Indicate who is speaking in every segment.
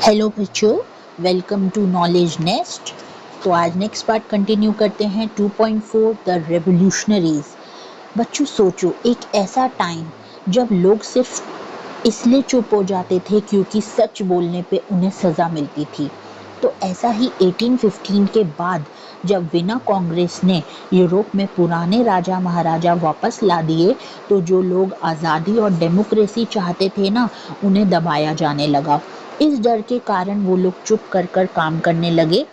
Speaker 1: Hello बच्चों, welcome to knowledge nest. तो आज नेक्स्ट पार्ट कंटिन्यू करते हैं 2.4 द रेवोल्यूशनरीज। बच्चों सोचो, एक ऐसा टाइम जब लोग सिर्फ इसलिए चुप हो जाते थे क्योंकि सच बोलने पे उन्हें सजा मिलती थी। तो ऐसा ही 1815 के बाद जब वीना कांग्रेस ने यूरोप में पुराने राजा महाराजा वापस ला दिए, तो जो लोग आज़ादी और डेमोक्रेसी चाहते थे ना, उन्हें दबाया जाने लगा। इस डर के कारण वो लोग चुप कर कर काम करने लगे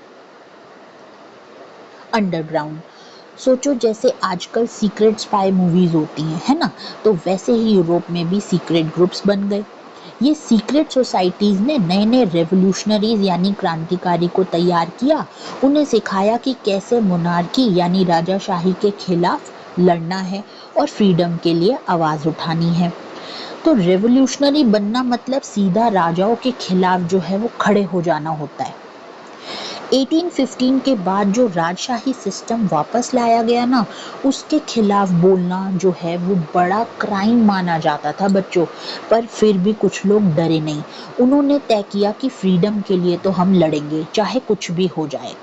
Speaker 1: अंडरग्राउंड। सोचो, जैसे आजकल सीक्रेट स्पाई मूवीज होती हैं, है ना, तो वैसे ही यूरोप में भी सीक्रेट ग्रुप्स बन गए। ये सीक्रेट सोसाइटीज ने नए नए रेवोल्यूशनरीज यानी क्रांतिकारी को तैयार किया। उन्हें सिखाया कि कैसे मोनार्की यानी राजाशाही के खिलाफ लड़ना है और फ्रीडम के लिए आवाज उठानी है। तो रेवोल्यूशनरी बनना मतलब सीधा राजाओं के खिलाफ जो है वो खड़े हो जाना होता है। 1815 के बाद जो राजशाही सिस्टम वापस लाया गया ना, उसके खिलाफ बोलना जो है वो बड़ा क्राइम माना जाता था बच्चों। पर फिर भी कुछ लोग डरे नहीं। उन्होंने तय किया कि फ्रीडम के लिए तो हम लड़ेंगे, चाहे कुछ भी हो जाए।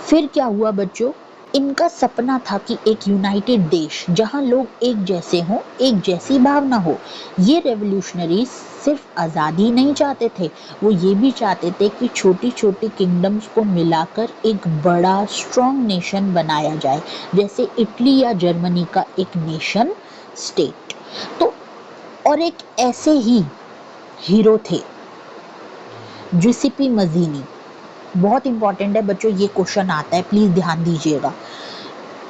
Speaker 1: फिर क्या हुआ बच्चों? इनका सपना था कि एक यूनाइटेड देश जहां लोग एक जैसे हों, एक जैसी भावना हो। ये रेवोल्यूशनरीज सिर्फ आज़ादी नहीं चाहते थे, वो ये भी चाहते थे कि छोटी छोटी किंगडम्स को मिलाकर एक बड़ा स्ट्रॉन्ग नेशन बनाया जाए, जैसे इटली या जर्मनी का एक नेशन स्टेट। तो और एक ऐसे ही हीरो थे जिसिपी मजीनी। बहुत इंपॉर्टेंट है बच्चों, ये क्वेश्चन आता है, प्लीज ध्यान दीजिएगा।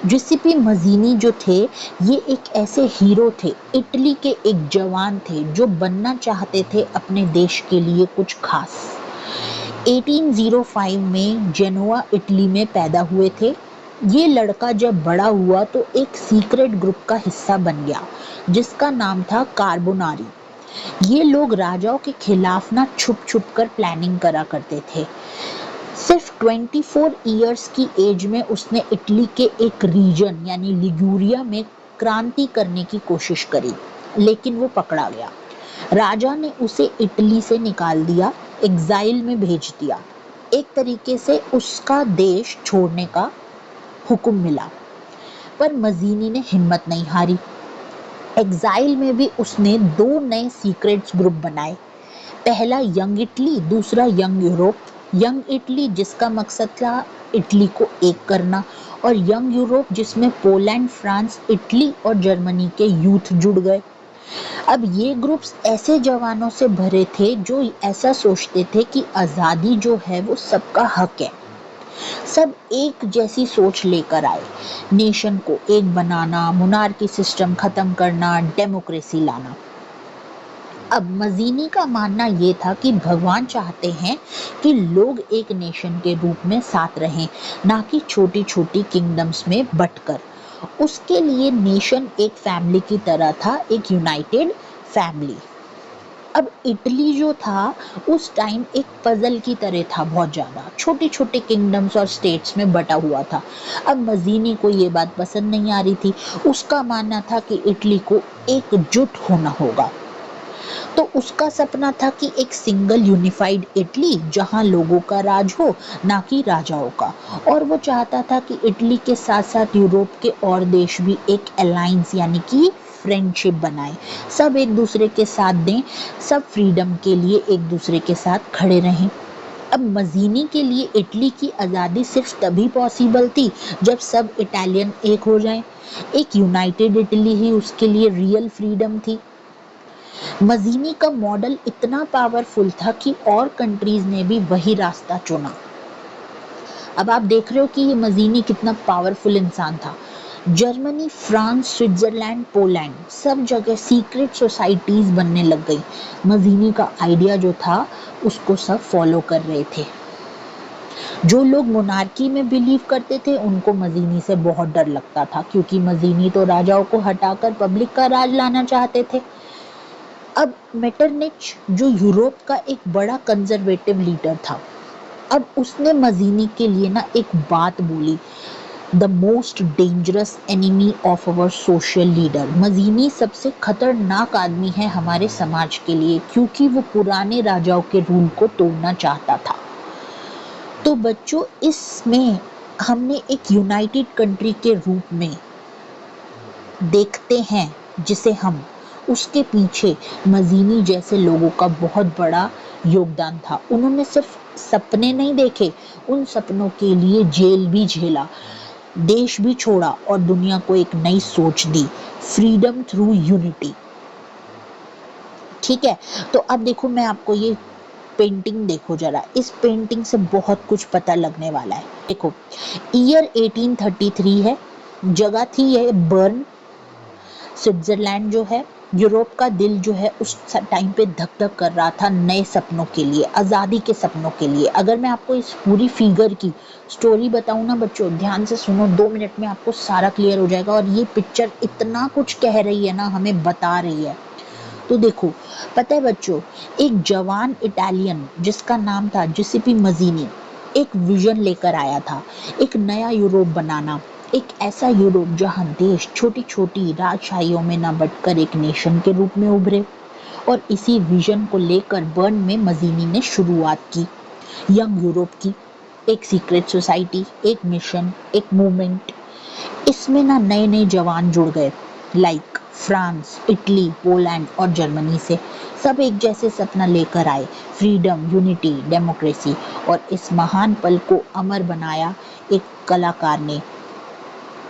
Speaker 1: जिसिपी मजीनी जो थे, ये एक ऐसे हीरो थे, इटली के एक जवान थे जो बनना चाहते थे अपने देश के लिए कुछ खास। 1805 में जेनोआ इटली में पैदा हुए थे। ये लड़का जब बड़ा हुआ तो एक सीक्रेट ग्रुप का हिस्सा बन गया जिसका नाम था कार्बोनारी। ये लोग राजाओं के खिलाफ ना छुप छुप कर प्लानिंग करा करते थे। सिर्फ 24 इयर्स की एज में उसने इटली के एक रीजन यानी लिगुरिया में क्रांति करने की कोशिश करी, लेकिन वो पकड़ा गया। राजा ने उसे इटली से निकाल दिया, एग्जाइल में भेज दिया। एक तरीके से उसका देश छोड़ने का हुक्म मिला। पर मजीनी ने हिम्मत नहीं हारी। एग्जाइल में भी उसने दो नए सीक्रेट्स ग्रुप बनाए। पहला यंग इटली, दूसरा यंग यूरोप। यंग इटली जिसका मकसद था इटली को एक करना, और यंग यूरोप जिसमें पोलैंड, फ्रांस, इटली और जर्मनी के यूथ जुड़ गए। अब ये ग्रुप्स ऐसे जवानों से भरे थे जो ऐसा सोचते थे कि आज़ादी जो है वो सबका हक है। सब एक जैसी सोच लेकर आए, नेशन को एक बनाना, मोनार्की सिस्टम खत्म करना, डेमोक्रेसी लाना। अब मजीनी का मानना ये था कि भगवान चाहते हैं कि लोग एक नेशन के रूप में साथ रहें, ना कि छोटी छोटी किंगडम्स में बंटकर। उसके लिए नेशन एक फैमिली की तरह था, एक यूनाइटेड फैमिली। अब इटली जो था उस टाइम एक पजल की तरह था, बहुत ज्यादा छोटे छोटे किंगडम्स और स्टेट्स में बटा हुआ था। अब मजीनी को ये बात पसंद नहीं आ रही थी। उसका मानना था कि इटली को एकजुट होना होगा। तो उसका सपना था कि एक सिंगल यूनिफाइड इटली जहां लोगों का राज हो, ना कि राजाओं का। और वो चाहता था कि इटली के साथ साथ यूरोप के और देश भी एक अलायंस यानी कि फ्रेंडशिप बनाए, सब एक दूसरे के साथ दें, सब फ्रीडम के लिए एक दूसरे के साथ खड़े रहें। अब मजीनी के लिए इटली की आज़ादी सिर्फ तभी पॉसिबल थी जब सब इटालियन एक हो जाएं। एक यूनाइटेड इटली ही उसके लिए रियल फ्रीडम थी। मजीनी का मॉडल इतना पावरफुल था कि और कंट्रीज ने भी वही रास्ता चुना। अब आप देख रहे हो कि ये मजीनी कितना पावरफुल इंसान था। जर्मनी, फ्रांस, स्विट्जरलैंड, पोलैंड, सब जगह सीक्रेट सोसाइटीज बनने लग गई। मजीनी का आइडिया जो था उसको सब फॉलो कर रहे थे। जो लोग मोनार्की में बिलीव करते थे उनको मजीनी से बहुत डर लगता था, क्योंकि मजीनी तो राजाओं को हटाकर पब्लिक का राज लाना चाहते थे। अब मेटरनिच जो यूरोप का एक बड़ा कंजर्वेटिव लीडर था, अब उसने मजीनी के लिए ना एक बात बोली the most dangerous enemy of our social leader. Mazzini सबसे खतरनाक आदमी है हमारे समाज के लिए, क्योंकि वो पुराने राजाओं के रूल को तोड़ना चाहता था। तो बच्चों, इसमें हमने एक यूनाइटेड कंट्री के रूप में देखते हैं जिसे हम, उसके पीछे मजीनी जैसे लोगों का बहुत बड़ा योगदान था। उन्होंने सिर्फ सपने नहीं देखे, उन सपनों के लिए जेल भी झेला, देश भी छोड़ा और दुनिया को एक नई सोच दी, फ्रीडम थ्रू यूनिटी। ठीक है, तो अब देखो, मैं आपको ये पेंटिंग देखो जरा, इस पेंटिंग से बहुत कुछ पता लगने वाला है। देखो, ईयर 1833 है, जगह थी ये बर्न, स्विट्जरलैंड जो है। यूरोप का दिल जो है उस टाइम पे धक धक कर रहा था नए सपनों के लिए, आज़ादी के सपनों के लिए। अगर मैं आपको इस पूरी फिगर की स्टोरी बताऊं ना बच्चों, ध्यान से सुनो, 2 मिनट में आपको सारा क्लियर हो जाएगा। और ये पिक्चर इतना कुछ कह रही है ना, हमें बता रही है। तो देखो, पता है बच्चों, एक जवान इटालियन जिसका नाम था जिसेपी मजीनी एक विजन लेकर आया था, एक नया यूरोप बनाना, एक ऐसा यूरोप जहां देश छोटी छोटी राजशाहियों में न बटकर एक नेशन के रूप में उभरे। और इसी विजन को लेकर बर्न में मजीनी ने शुरुआत की यंग यूरोप की, एक सीक्रेट सोसाइटी, एक मिशन, एक मूवमेंट। इसमें ना नए नए जवान जुड़ गए, लाइक फ्रांस, इटली, पोलैंड और जर्मनी से। सब एक जैसे सपना लेकर आए, फ्रीडम, यूनिटी, डेमोक्रेसी। और इस महान पल को अमर बनाया एक कलाकार ने।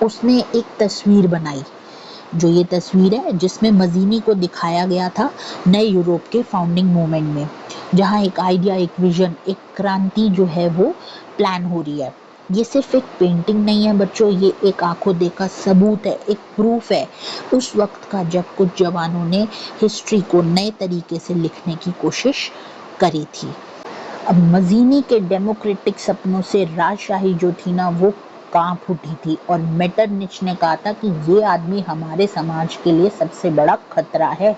Speaker 1: उसने एक तस्वीर बनाई, जो ये तस्वीर है जिसमें मजीनी को दिखाया गया था नए यूरोप के फाउंडिंग मूवमेंट में, जहां एक आइडिया, एक विजन, एक क्रांति जो है वो प्लान हो रही है। ये सिर्फ एक पेंटिंग नहीं है बच्चों, ये एक आंखों देखा सबूत है, एक प्रूफ है उस वक्त का जब कुछ जवानों ने हिस्ट्री को नए तरीके से लिखने की कोशिश करी थी। अब मजीनी के डेमोक्रेटिक सपनों से राजशाही जो थी ना, वो कांप उठी थी। और मेटरनिच ने कहा था कि ये आदमी हमारे समाज के लिए सबसे बड़ा खतरा है।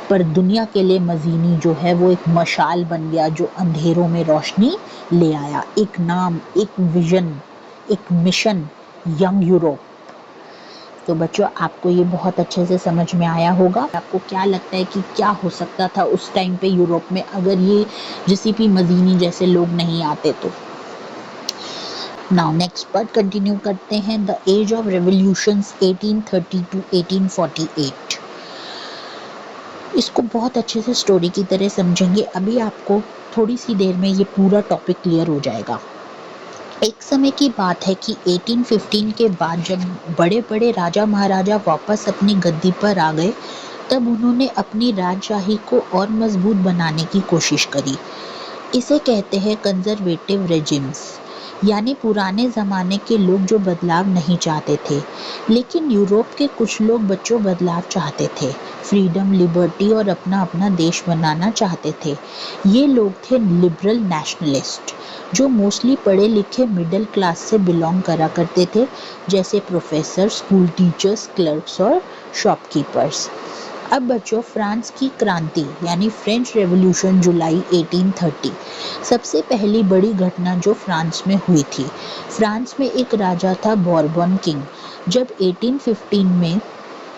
Speaker 1: पर दुनिया के लिए मजीनी जो है वो एक मशाल बन गया, जो अंधेरों में रोशनी ले आया। एक नाम, एक विजन, एक मिशन, यंग यूरोप। तो बच्चों, आपको ये बहुत अच्छे से समझ में आया होगा। आपको क्या लगता है कि क्या हो सकता था उस टाइम पे यूरोप में, अगर ये जिसिपी मजीनी जैसे लोग नहीं आते तो। नाउ नेक्स्ट पार्ट कंटिन्यू करते हैं, the age of revolutions 1830 to 1848। इसको बहुत अच्छे से स्टोरी की तरह समझेंगे। अभी आपको थोड़ी सी देर में ये पूरा टॉपिक क्लियर हो जाएगा। एक समय की बात है कि 1815 के बाद जब बड़े बड़े राजा महाराजा वापस अपनी गद्दी पर आ गए, तब उन्होंने अपनी राजशाही को और मजबूत बनाने की कोशिश करी। इसे कहते हैं कंजर्वेटिव रेजिम्स, यानी पुराने ज़माने के लोग जो बदलाव नहीं चाहते थे। लेकिन यूरोप के कुछ लोग बच्चों बदलाव चाहते थे, फ्रीडम, लिबर्टी और अपना अपना देश बनाना चाहते थे। ये लोग थे लिबरल नेशनलिस्ट, जो मोस्टली पढ़े लिखे मिडिल क्लास से बिलोंग करा करते थे, जैसे प्रोफेसर, स्कूल टीचर्स, क्लर्क्स और शॉपकीपर्स। अब बच्चों, फ्रांस की क्रांति यानी फ्रेंच रेवोल्यूशन जुलाई 1830 सबसे पहली बड़ी घटना जो फ्रांस में हुई थी। फ्रांस में एक राजा था बॉर्बन किंग। जब 1815 में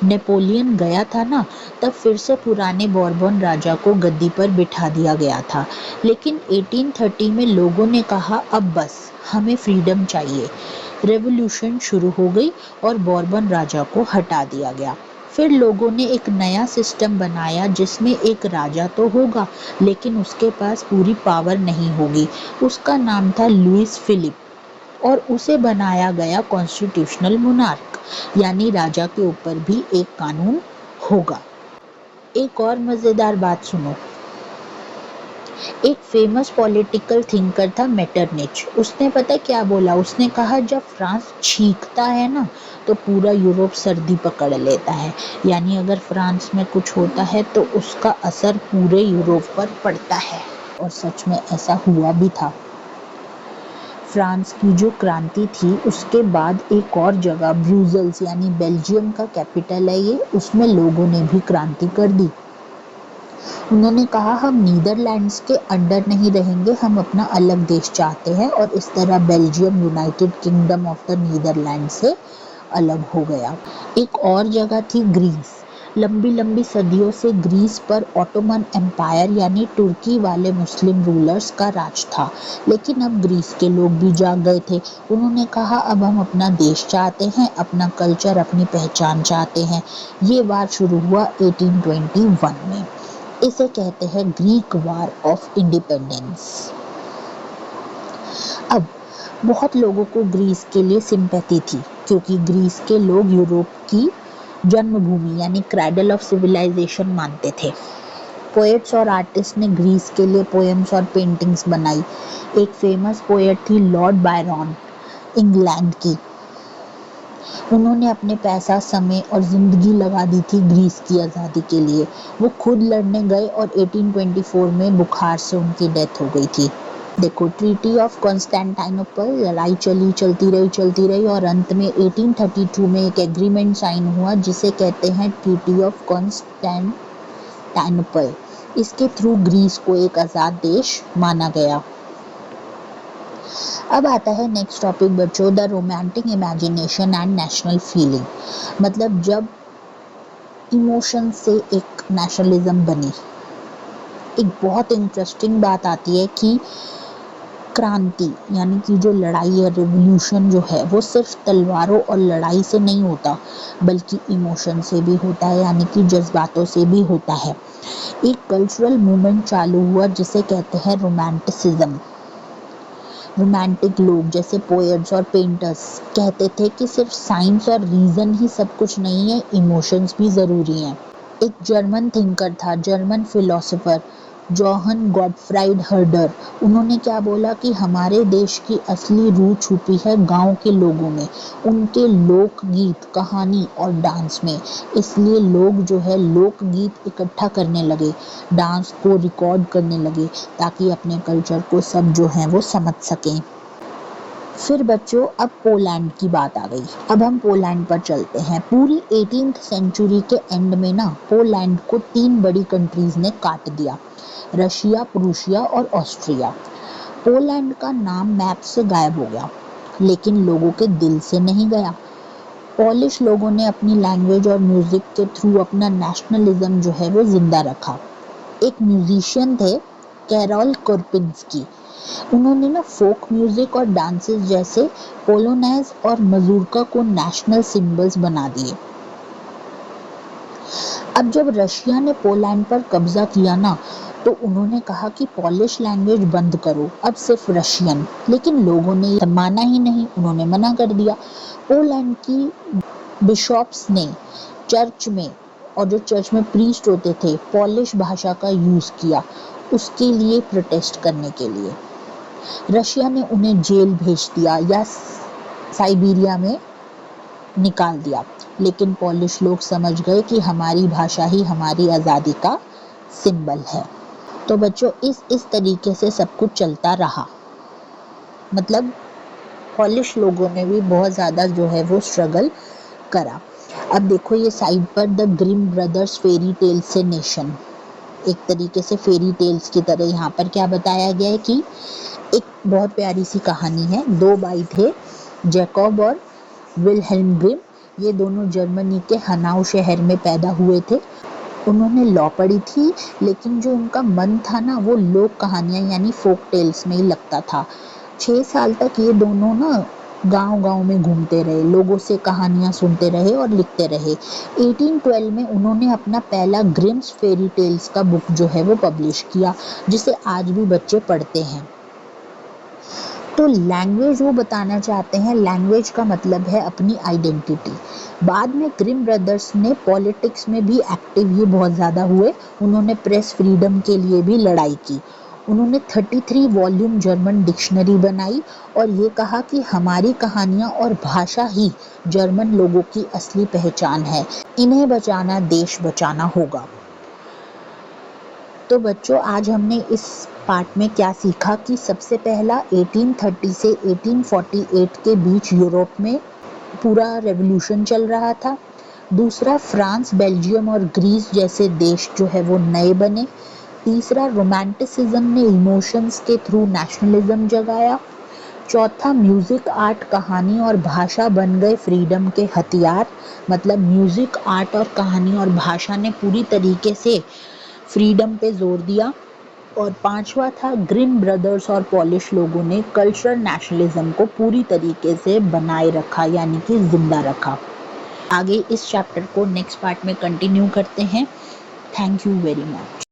Speaker 1: नेपोलियन गया था ना, तब फिर से पुराने बॉर्बन राजा को गद्दी पर बिठा दिया गया था। लेकिन 1830 में लोगों ने कहा अब बस, हमें फ्रीडम चाहिए। रेवोल्यूशन शुरू हो गई और बॉर्बन राजा को हटा दिया गया। फिर लोगों ने एक नया सिस्टम बनाया जिसमें एक राजा तो होगा, लेकिन उसके पास पूरी पावर नहीं होगी। उसका नाम था लुइस फिलिप और उसे बनाया गया कॉन्स्टिट्यूशनल मोनार्क, यानी राजा के ऊपर भी एक कानून होगा। एक और मजेदार बात सुनो, एक फेमस पॉलिटिकल थिंकर था मेटरनिच। उसने पता क्या बोला? उसने कहा जब फ्रांस छींकता है ना, तो पूरा यूरोप सर्दी पकड़ लेता है। यानी अगर फ्रांस में कुछ होता है तो उसका असर पूरे यूरोप पर पड़ता है। और सच में ऐसा हुआ भी था। फ्रांस की जो क्रांति थी उसके बाद एक और जगह ब्रुसेल्स, यानी बेल्जियम का कैपिटल है ये, उसमें लोगों ने भी क्रांति कर दी। उन्होंने कहा हम नीदरलैंड्स के अंडर नहीं रहेंगे, हम अपना अलग देश चाहते हैं और इस तरह Belgium United Kingdom of the Netherland से अलग हो गया। एक और जगह थी ग्रीस। लंबी लंबी सदियों से ग्रीस पर ऑटोमन एम्पायर यानी तुर्की वाले मुस्लिम रूलर्स का राज था, लेकिन अब ग्रीस के लोग भी जाग गए थे। उन्होंने कहा अब हम अपना देश चाहते हैं, अपना कल्चर, अपनी पहचान चाहते हैं। ये वार शुरू हुआ 1821 में। इसे कहते हैं ग्रीक वार ऑफ इंडिपेंडेंस। अब बहुत लोगों को ग्रीस के लिए सिंपैथी थी, क्योंकि ग्रीस के लोग यूरोप की जन्मभूमि यानी क्रैडल ऑफ सिविलाइजेशन मानते थे। पोएट्स और आर्टिस्ट ने ग्रीस के लिए पोएम्स और पेंटिंग्स बनाई। एक फेमस पोएट थी लॉर्ड बायरन, इंग्लैंड की। उन्होंने अपने पैसा, समय और जिंदगी लगा दी थी ग्रीस की आज़ादी के लिए। वो खुद लड़ने गए और 1824 में बुखार से उनकी डेथ हो गई थी। देखो, ट्रीटी ऑफ कॉन्स्टेंटाइनोपल, लड़ाई चलती रही और अंत में 1832 में एक एग्रीमेंट साइन हुआ जिसे कहते हैं ट्रीटी ऑफ कॉन्स्टेंटाइनोपल। इसके थ्रू ग्रीस को एक आज़ाद देश माना गया। अब आता है नेक्स्ट टॉपिक बच्चों, the romantic imagination and national feeling. मतलब जब इमोशन से एक नेशनलिज्म बनी। एक बहुत इंटरेस्टिंग बात आती है कि क्रांति यानी कि जो लड़ाई है, रिवॉल्यूशन जो है, वो सिर्फ तलवारों और लड़ाई से नहीं होता, बल्कि इमोशन से भी होता है, यानी कि जज्बातों से भी होता है। एक कल्चरल मूवमेंट चालू हुआ जिसे कहते हैं रोमांटिसिज्म। रोमांटिक लोग जैसे पोएट्स और पेंटर्स कहते थे कि सिर्फ साइंस और रीजन ही सब कुछ नहीं है, इमोशंस भी ज़रूरी हैं। एक जर्मन थिंकर था, जर्मन फिलोसोफर जोहन गॉटफ्राइड हर्डर। उन्होंने क्या बोला कि हमारे देश की असली रूह छुपी है गांव के लोगों में, उनके लोकगीत, कहानी और डांस में। इसलिए लोग जो है लोकगीत इकट्ठा करने लगे, डांस को रिकॉर्ड करने लगे, ताकि अपने कल्चर को सब जो है वो समझ सकें। फिर बच्चों अब पोलैंड की बात आ गई। अब हम पोलैंड पर चलते हैं। पूरी 18th सेंचुरी के एंड में ना पोलैंड को 3 बड़ी कंट्रीज ने काट दिया, रशिया, प्रूशिया और ऑस्ट्रिया। पोलैंड का नाम मैप से गायब हो गया, लेकिन लोगों के दिल से नहीं गया। पॉलिश लोगों ने अपनी लैंग्वेज और म्यूजिक के थ्रू अपना नेशनलिज्म जो है वो जिंदा रखा। एक म्यूजिशियन थे कैरोल कोरपिंस्की। उन्होंने ना फोक म्यूजिक और डांसेस जैसे पोलोनेज और मजूरका को नेशनल सिंबल्स बना दिए। अब जब रशिया ने पोलैंड पर कब्जा किया ना, तो उन्होंने कहा कि पॉलिश लैंग्वेज बंद करो, अब सिर्फ रशियन। लेकिन लोगों ने माना ही नहीं, उन्होंने मना कर दिया। पोलैंड की बिशॉप्स ने चर्च में, और जो चर्च में प्रीस्ट होते थे, पॉलिश भाषा का यूज़ किया उसके लिए, प्रोटेस्ट करने के लिए। रशिया ने उन्हें जेल भेज दिया या साइबेरिया में निकाल दिया। लेकिन पॉलिश लोग समझ गए कि हमारी भाषा ही हमारी आज़ादी का सिंबल है। तो बच्चों इस तरीके से सब कुछ चलता रहा। मतलब पॉलिश लोगों ने भी बहुत ज़्यादा जो है वो स्ट्रगल करा। अब देखो ये साइड पर the Grimm brothers fairy tales से नेशन, एक तरीके से फेरी टेल्स की तरह यहाँ पर क्या बताया गया है कि एक बहुत प्यारी सी कहानी है। 2 भाई थे, जैकब और विल्हेल्म ग्रिम। ये दोनों जर्मनी के हनाउ शहर में पैदा हुए थे। उन्होंने लॉ पढ़ी थी, लेकिन जो उनका मन था ना वो लोक कहानियाँ यानी फोक टेल्स में ही लगता था। 6 साल तक ये दोनों ना गांव-गांव में घूमते रहे, लोगों से कहानियाँ सुनते रहे और लिखते रहे। 1812 में उन्होंने अपना पहला ग्रिम्स फेरी टेल्स का बुक जो है वो पब्लिश किया, जिसे आज भी बच्चे पढ़ते हैं। तो लैंग्वेज वो बताना चाहते हैं, लैंग्वेज का मतलब है अपनी आइडेंटिटी। बाद में ग्रिम ब्रदर्स ने पॉलिटिक्स में भी एक्टिव ये बहुत ज़्यादा हुए। उन्होंने प्रेस फ्रीडम के लिए भी लड़ाई की। उन्होंने 33 वॉल्यूम जर्मन डिक्शनरी बनाई और ये कहा कि हमारी कहानियाँ और भाषा ही जर्मन लोगों की असली पहचान है, इन्हें बचाना देश बचाना होगा। तो बच्चों आज हमने इस पार्ट में क्या सीखा कि सबसे पहला 1830 से 1848 के बीच यूरोप में पूरा रेवोल्यूशन चल रहा था। दूसरा, फ्रांस, बेल्जियम और ग्रीस जैसे देश जो है वो नए बने। तीसरा, रोमांटिसिज्म ने इमोशंस के थ्रू नेशनलिज्म जगाया। चौथा, म्यूजिक, आर्ट, कहानी और भाषा बन गए फ्रीडम के हथियार। मतलब म्यूजिक, आर्ट और कहानी और भाषा ने पूरी तरीके से फ्रीडम पे जोर दिया। और पांचवा था, ग्रिम ब्रदर्स और पॉलिश लोगों ने कल्चरल नेशनलिज्म को पूरी तरीके से बनाए रखा, यानी कि जिंदा रखा। आगे इस चैप्टर को नेक्स्ट पार्ट में कंटिन्यू करते हैं। Thank you very much.